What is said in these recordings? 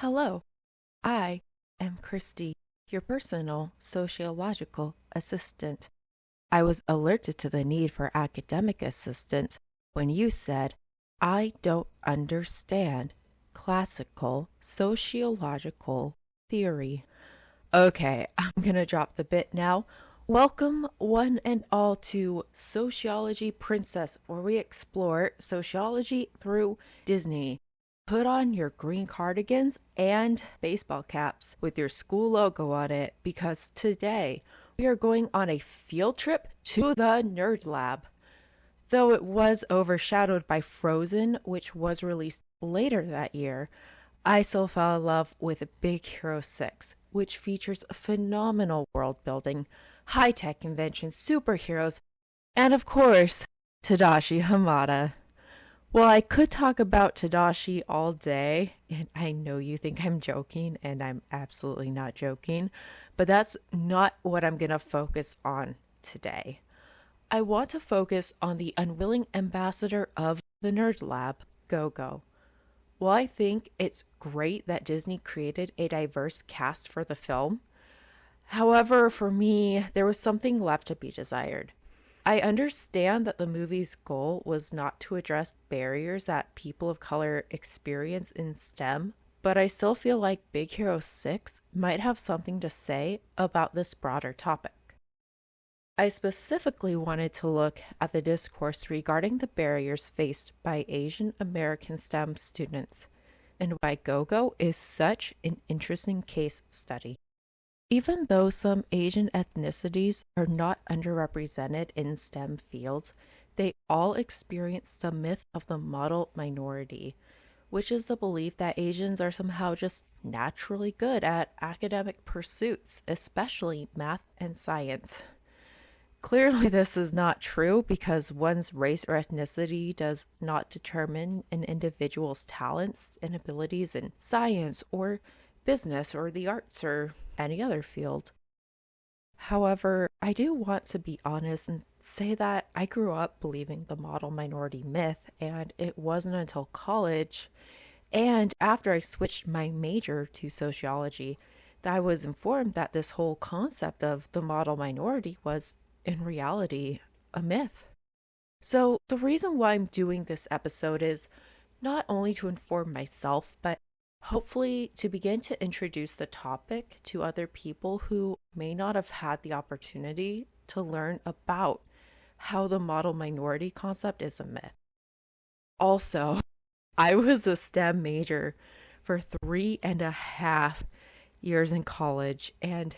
Hello, I am Christy, your personal sociological assistant. I was alerted to the need for academic assistance when you said, I don't understand classical sociological theory. Okay, I'm gonna drop the bit now. Welcome, one and all, to Sociology Princess, where we explore sociology through Disney. Put on your green cardigans and baseball caps with your school logo on it because today we are going on a field trip to the Nerd Lab. Though it was overshadowed by Frozen, which was released later that year, I still fell in love with Big Hero 6, which features phenomenal world building, high tech inventions, superheroes, and of course, Tadashi Hamada. Well, I could talk about Tadashi all day, and I know you think I'm joking, and I'm absolutely not joking, but that's not what I'm going to focus on today. I want to focus on the unwilling ambassador of the Nerd Lab, Go-Go. While I think it's great that Disney created a diverse cast for the film, however, for me, there was something left to be desired. I understand that the movie's goal was not to address barriers that people of color experience in STEM, but I still feel like Big Hero 6 might have something to say about this broader topic. I specifically wanted to look at the discourse regarding the barriers faced by Asian American STEM students and why Go-Go is such an interesting case study. Even though some Asian ethnicities are not underrepresented in STEM fields, they all experience the myth of the model minority, which is the belief that Asians are somehow just naturally good at academic pursuits, especially math and science. Clearly, this is not true because one's race or ethnicity does not determine an individual's talents and abilities in science or business or the arts or any other field. However, I do want to be honest and say that I grew up believing the model minority myth, and it wasn't until college and after I switched my major to sociology that I was informed that this whole concept of the model minority was, in reality, a myth. So, the reason why I'm doing this episode is not only to inform myself, but hopefully to begin to introduce the topic to other people who may not have had the opportunity to learn about how the model minority concept is a myth. Also, I was a STEM major for 3.5 years in college, and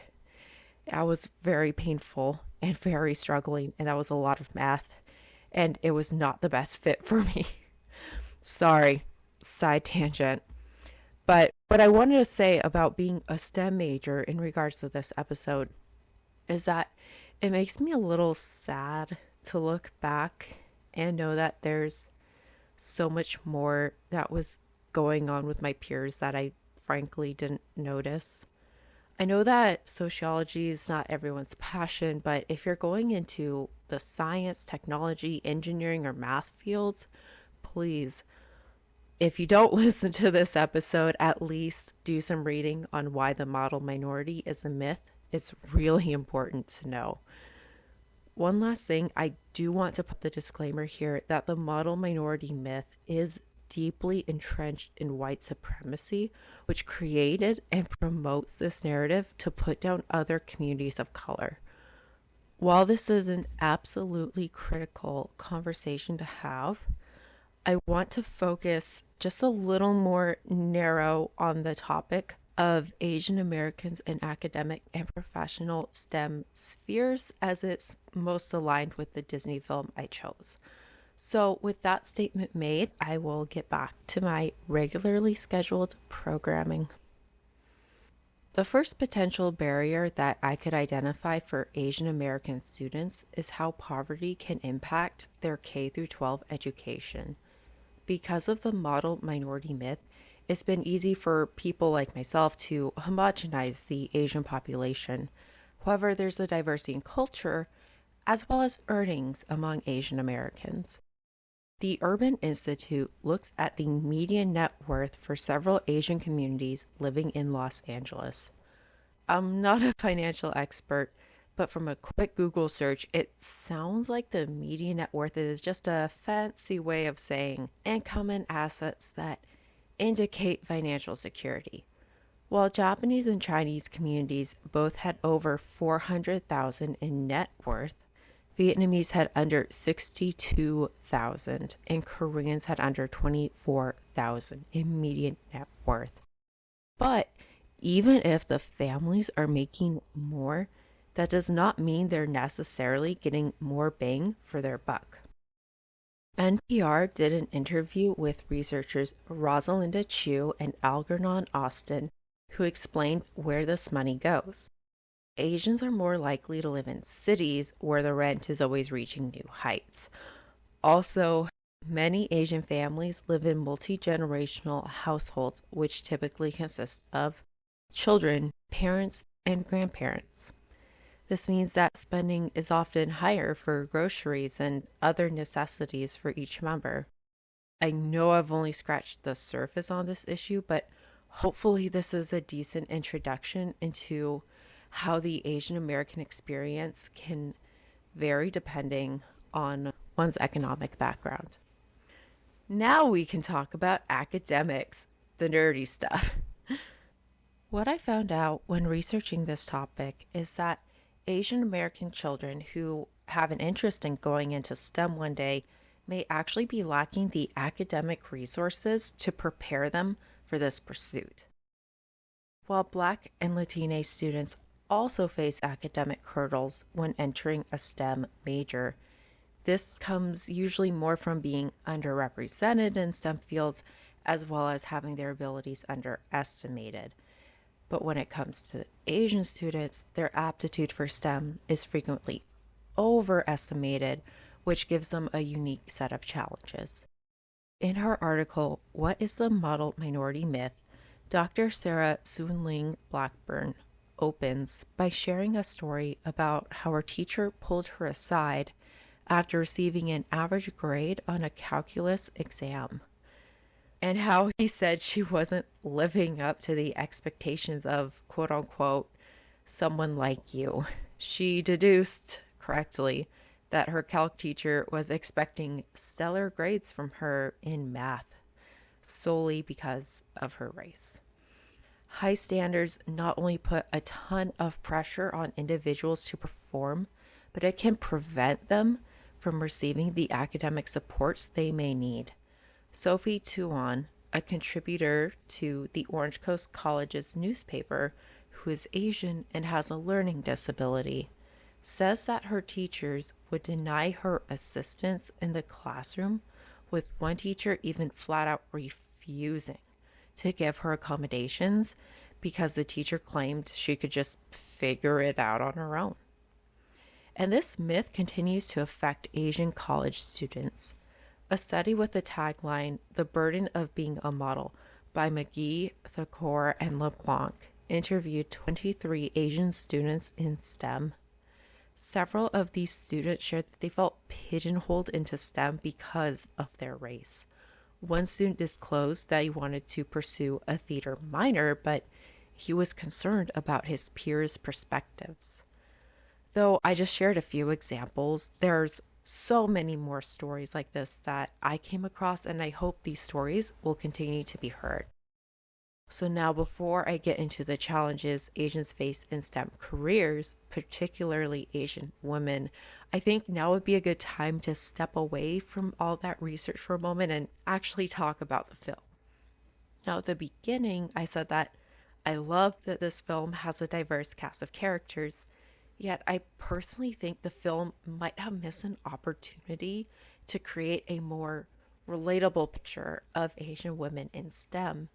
that was very painful and very struggling, and that was a lot of math, and it was not the best fit for me. Sorry, side tangent. But what I wanted to say about being a STEM major in regards to this episode is that it makes me a little sad to look back and know that there's so much more that was going on with my peers that I frankly didn't notice. I know that sociology is not everyone's passion, but if you're going into the science, technology, engineering, or math fields, please, if you don't listen to this episode, at least do some reading on why the model minority is a myth. It's really important to know. One last thing, I do want to put the disclaimer here that the model minority myth is deeply entrenched in white supremacy, which created and promotes this narrative to put down other communities of color. While this is an absolutely critical conversation to have, I want to focus just a little more narrow on the topic of Asian Americans in academic and professional STEM spheres as it's most aligned with the Disney film I chose. So with that statement made, I will get back to my regularly scheduled programming. The first potential barrier that I could identify for Asian American students is how poverty can impact their K through 12 education. Because of the model minority myth, it's been easy for people like myself to homogenize the Asian population. However, there's a diversity in culture as well as earnings among Asian Americans. The Urban Institute looks at the median net worth for several Asian communities living in Los Angeles. I'm not a financial expert, but from a quick Google search, it sounds like the median net worth is just a fancy way of saying income and assets that indicate financial security. While Japanese and Chinese communities both had over 400,000 in net worth, Vietnamese had under 62,000 and Koreans had under 24,000 in median net worth. But even if the families are making more, that does not mean they're necessarily getting more bang for their buck. NPR did an interview with researchers Rosalinda Chu and Algernon Austin, who explained where this money goes. Asians are more likely to live in cities where the rent is always reaching new heights. Also, many Asian families live in multi-generational households, which typically consist of children, parents, and grandparents. This means that spending is often higher for groceries and other necessities for each member. I know I've only scratched the surface on this issue, but hopefully this is a decent introduction into how the Asian American experience can vary depending on one's economic background. Now we can talk about academics, the nerdy stuff. What I found out when researching this topic is that Asian American children who have an interest in going into STEM one day may actually be lacking the academic resources to prepare them for this pursuit. While Black and Latina students also face academic hurdles when entering a STEM major, this comes usually more from being underrepresented in STEM fields as well as having their abilities underestimated. But when it comes to Asian students, their aptitude for STEM is frequently overestimated, which gives them a unique set of challenges. In her article, What is the Model Minority Myth?, Dr. Sarah Soon-Ling Blackburn opens by sharing a story about how her teacher pulled her aside after receiving an average grade on a calculus exam, and how he said she wasn't living up to the expectations of quote unquote someone like you. She deduced correctly that her calc teacher was expecting stellar grades from her in math solely because of her race. High standards not only put a ton of pressure on individuals to perform, but it can prevent them from receiving the academic supports they may need. Sophie Tuan, a contributor to the Orange Coast College's newspaper, who is Asian and has a learning disability, says that her teachers would deny her assistance in the classroom, with one teacher even flat out refusing to give her accommodations because the teacher claimed she could just figure it out on her own. And this myth continues to affect Asian college students. A study with the tagline, The Burden of Being a Model, by McGee, Thakor, and LeBlanc, interviewed 23 Asian students in STEM. Several of these students shared that they felt pigeonholed into STEM because of their race. One student disclosed that he wanted to pursue a theater minor, but he was concerned about his peers' perspectives. Though I just shared a few examples, there's so many more stories like this that I came across, and I hope these stories will continue to be heard. So now, before I get into the challenges Asians face in STEM careers, particularly Asian women, I think now would be a good time to step away from all that research for a moment and actually talk about the film. Now, at the beginning, I said that I love that this film has a diverse cast of characters, yet I personally think the film might have missed an opportunity to create a more relatable picture of Asian women in STEM.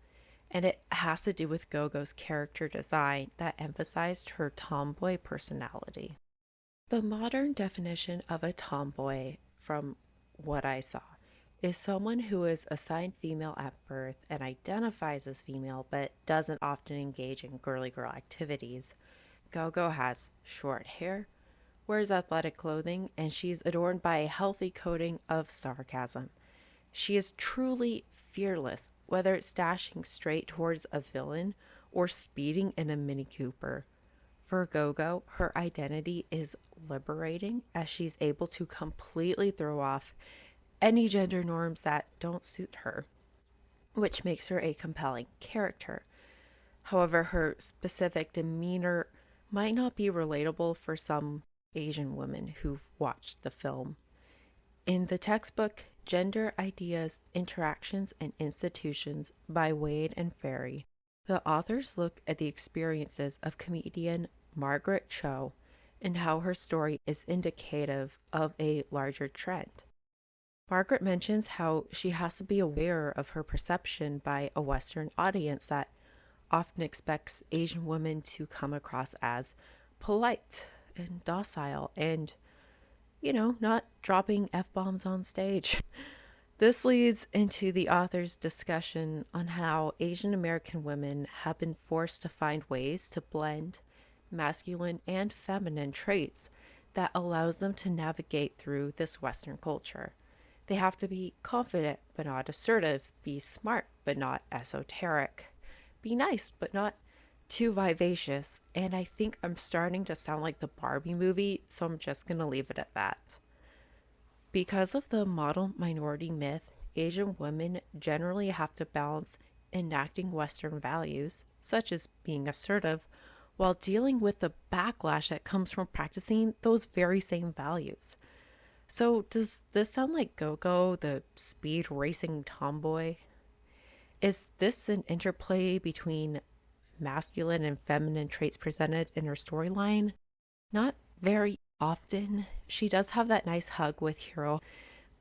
And it has to do with Gogo's character design that emphasized her tomboy personality. The modern definition of a tomboy, from what I saw, is someone who is assigned female at birth and identifies as female but doesn't often engage in girly girl activities. Gogo has short hair, wears athletic clothing, and she's adorned by a healthy coating of sarcasm. She is truly fearless, whether it's dashing straight towards a villain or speeding in a Mini Cooper. For Gogo, her identity is liberating as she's able to completely throw off any gender norms that don't suit her, which makes her a compelling character. However, her specific demeanor might not be relatable for some Asian women who've watched the film. In the textbook Gender Ideas, Interactions, and Institutions by Wade and Ferry, the authors look at the experiences of comedian Margaret Cho and how her story is indicative of a larger trend. Margaret mentions how she has to be aware of her perception by a Western audience that often expects Asian women to come across as polite and docile and, not dropping F bombs on stage. This leads into the author's discussion on how Asian American women have been forced to find ways to blend masculine and feminine traits that allows them to navigate through this Western culture. They have to be confident but not assertive, be smart but not esoteric, be nice but not too vivacious, and I think I'm starting to sound like the Barbie movie, so I'm just going to leave it at that. Because of the model minority myth, Asian women generally have to balance enacting Western values, such as being assertive, while dealing with the backlash that comes from practicing those very same values. So, does this sound like Gogo, the speed racing tomboy? Is this an interplay between masculine and feminine traits presented in her storyline? Not very often. She does have that nice hug with Hiro,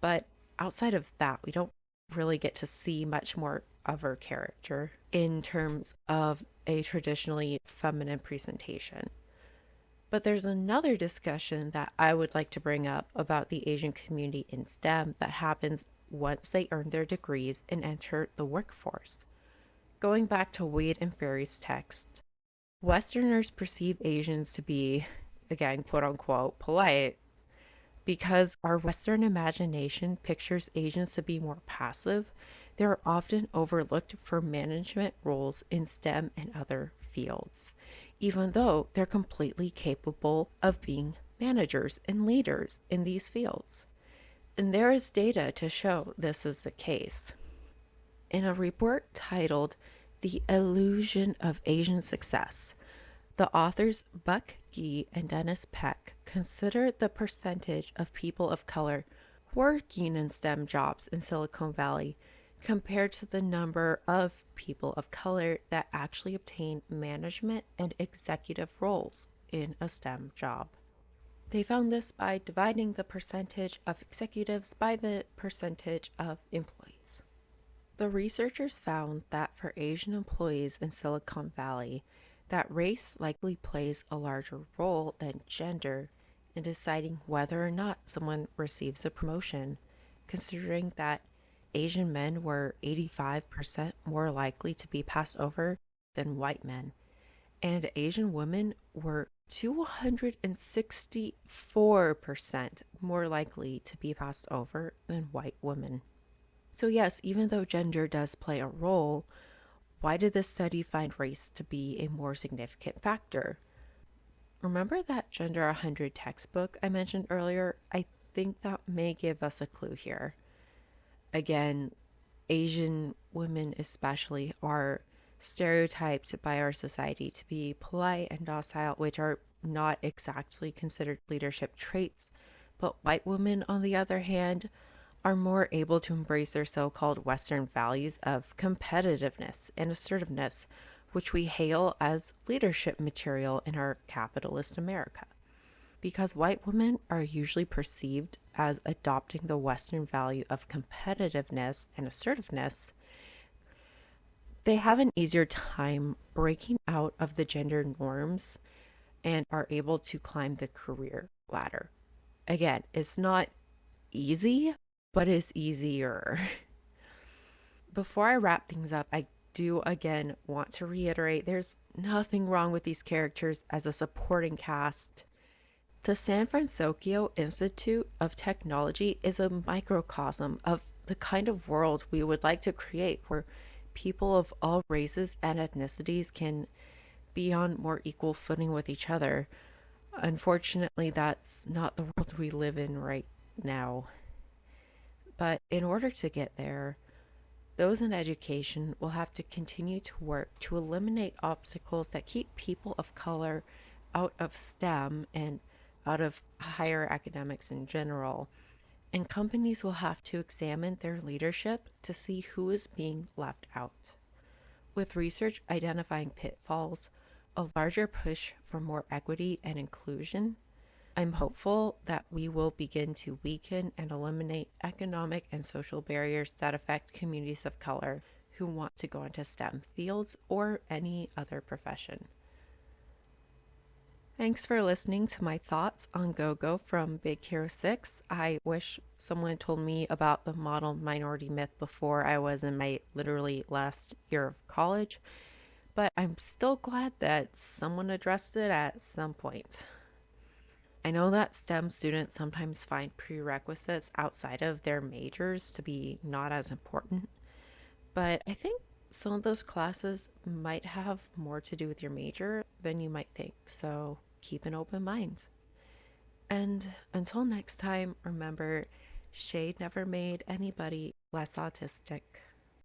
but outside of that, we don't really get to see much more of her character in terms of a traditionally feminine presentation. But there's another discussion that I would like to bring up about the Asian community in STEM that happens once they earn their degrees and enter the workforce. Going back to Wade and Ferry's text, Westerners perceive Asians to be, again, quote unquote, polite because our Western imagination pictures Asians to be more passive. They're often overlooked for management roles in STEM and other fields, even though they're completely capable of being managers and leaders in these fields. And there is data to show this is the case. In a report titled The Illusion of Asian Success, the authors Buck Gee and Dennis Peck considered the percentage of people of color working in STEM jobs in Silicon Valley compared to the number of people of color that actually obtain management and executive roles in a STEM job. They found this by dividing the percentage of executives by the percentage of employees. The researchers found that for Asian employees in Silicon Valley, that race likely plays a larger role than gender in deciding whether or not someone receives a promotion, considering that Asian men were 85% more likely to be passed over than white men, and Asian women were 264% more likely to be passed over than white women. So yes, even though gender does play a role, why did this study find race to be a more significant factor? Remember that Gender 100 textbook I mentioned earlier? I think that may give us a clue here. Again, Asian women especially are stereotyped by our society to be polite and docile, which are not exactly considered leadership traits. But white women, on the other hand, are more able to embrace their so-called Western values of competitiveness and assertiveness, which we hail as leadership material in our capitalist America. Because white women are usually perceived as adopting the Western value of competitiveness and assertiveness, they have an easier time breaking out of the gender norms and are able to climb the career ladder. Again, it's not easy, but it's easier. Before I wrap things up, I do again want to reiterate there's nothing wrong with these characters as a supporting cast. The San Fransokyo Institute of Technology is a microcosm of the kind of world we would like to create where people of all races and ethnicities can be on more equal footing with each other. Unfortunately, that's not the world we live in right now. But in order to get there, those in education will have to continue to work to eliminate obstacles that keep people of color out of STEM and out of higher academics in general. And companies will have to examine their leadership to see who is being left out. With research identifying pitfalls, a larger push for more equity and inclusion, I'm hopeful that we will begin to weaken and eliminate economic and social barriers that affect communities of color who want to go into STEM fields or any other profession. Thanks for listening to my thoughts on Go-Go from Big Hero 6. I wish someone told me about the model minority myth before I was in my literally last year of college, but I'm still glad that someone addressed it at some point. I know that STEM students sometimes find prerequisites outside of their majors to be not as important, but I think some of those classes might have more to do with your major than you might think, so keep an open mind. And until next time, remember, shade never made anybody less autistic.